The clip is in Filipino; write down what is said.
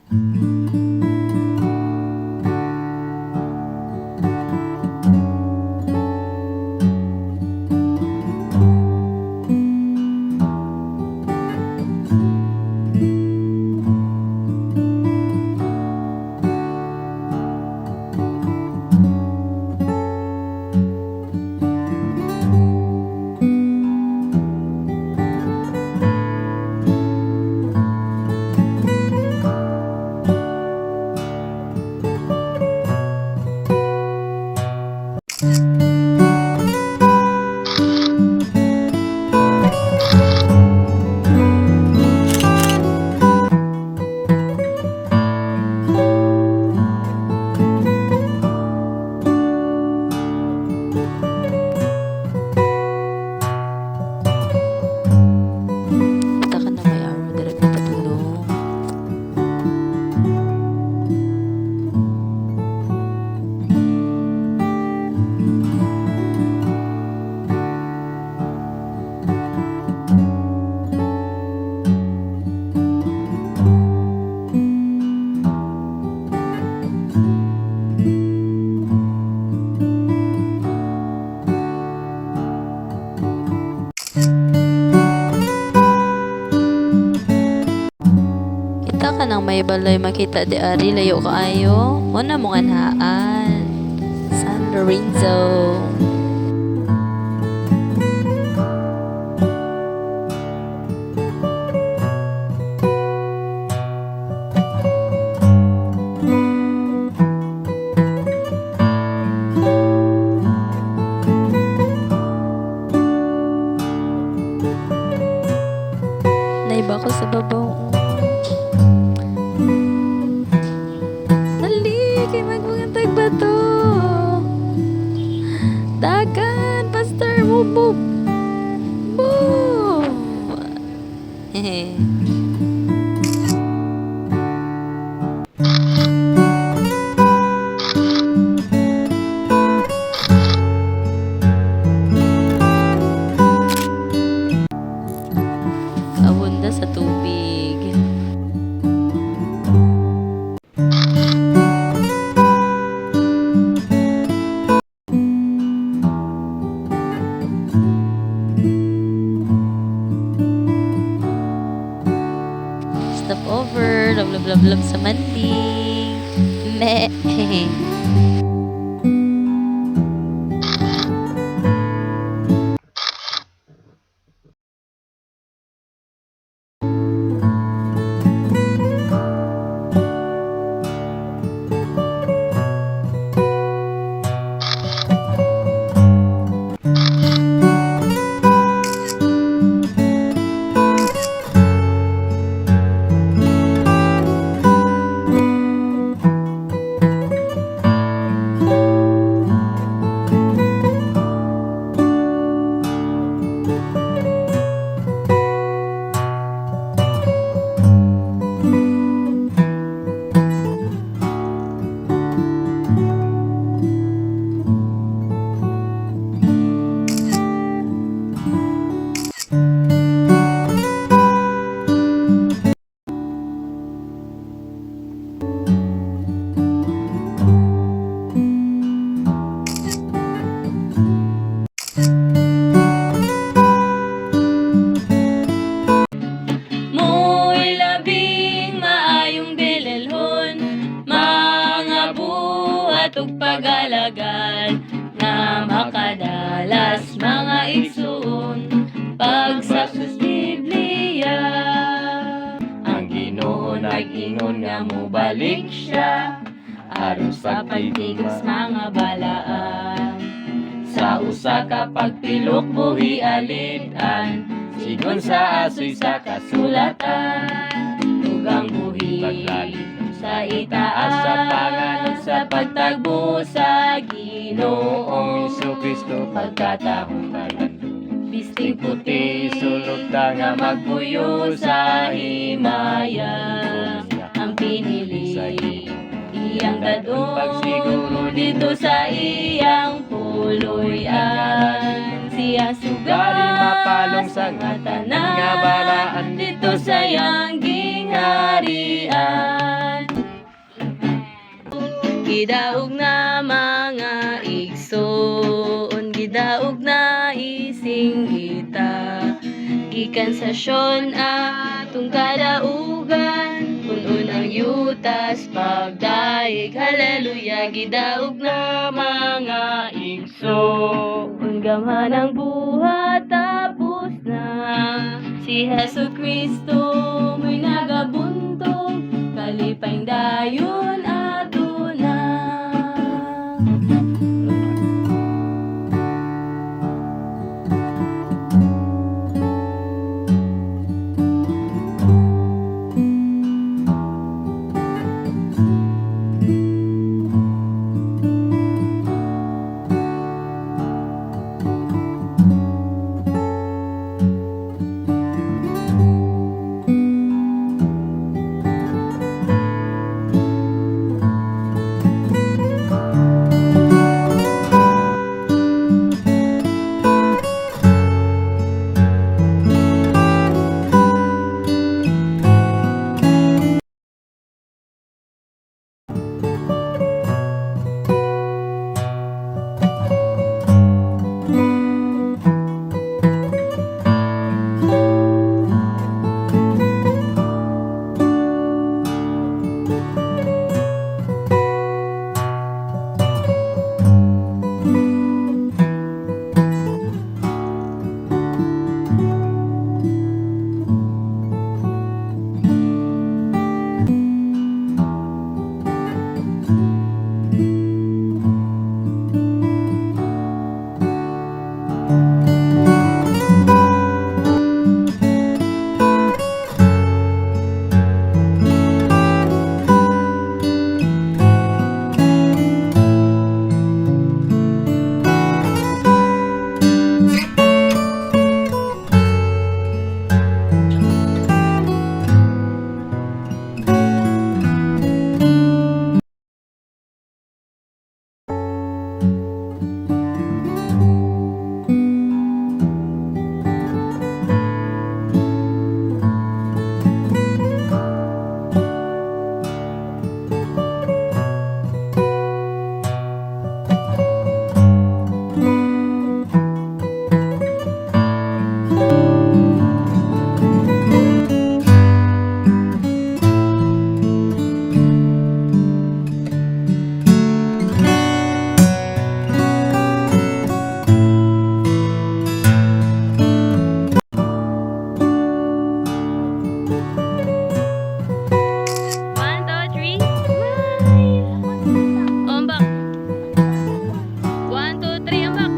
Kita ka na may araw dira patulong. Kita ka nang may balay makita di ari layo kaayo. Una mong anhaan. San Lorenzo. Naiba ko sa babaw. Kay magbungantag ba to? Dagan, pastor, move, move. Move. Hehe. Abunda sa tubig. Stop over, love, love, love, love sa manding. Meh. ug pag-alagad nga makadalas mga igsoon pagsasus Biblia. Ang Ginoo nag-ingon nga mobalik siya aron sa pagtigos mga balaan. Sa usa ka pagtilok buhi alid-an sigon sa asoy sa kasulatan ug ang buhi paglalit sa itaas sa pangalan sa pagtagbo sa Ginoong Jesu-Kristo pagkatahong paglandong bistig puti sulod ta nga magpuyo sa himayan ang pinili iyang dadong pagsiguro dito sa iyang puloy-an siya sugari mapalong sa ngatanan nga balaan dito sa iyang gingharian. gidaog na mga igsoon, gidaog na ising kita. Gikan sa syon atong kadaugan, punon ang yutas pagdaig. Hallelujah, gidaog na mga igsoon, gamhan ang buhat tapos na. Si Hesu Kristo mo'y nagabuntog, kalipay dayon ato na. One, two, three, smile! Ombak! 1, 2, 3, ombak!